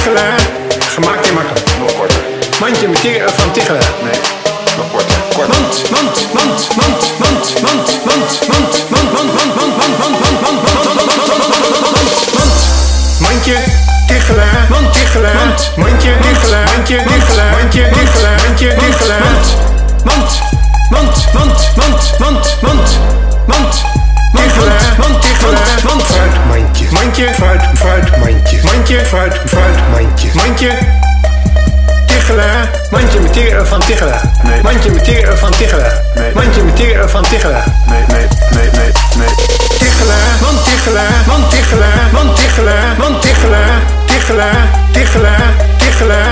Tichelaar. Gemaakt in Makkelijk. Nog korter. Mandje met van Tichelaar. Nee, nog korter. Kort. Mandje Tichelaar. Tichelaar. Mandje Tichelaar. Mandje Tichelaar. Mandje Tichelaar. Mandje Tichelaar. Fruitmandje. Mandje fruitmandje. Mandje fruitmandje. Mandje Tichelaar. Mandje met van Tichelaar. Nee. Mandje met van Tichelaar. Nee. Mandje met van Tichelaar. Nee. Tichelaar. Man Tichelaar. Man Tichelaar. Man Tichelaar. Man Tichelaar. Tichelaar.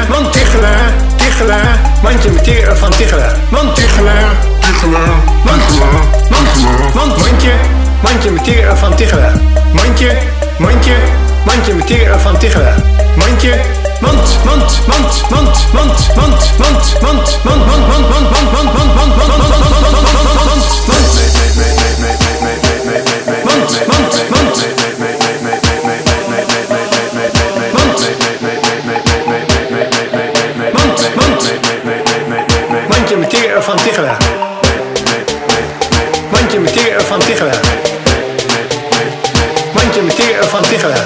Man Tichelaar. Tichelaar. Mandje met van Tichelaar. Man Tichelaar. Mandje met van Tichelaar. Mandje met van Tichelaar. Mandje van Tichelaar. Mandje met van Tichelaar. Mandje met van Tichelaar.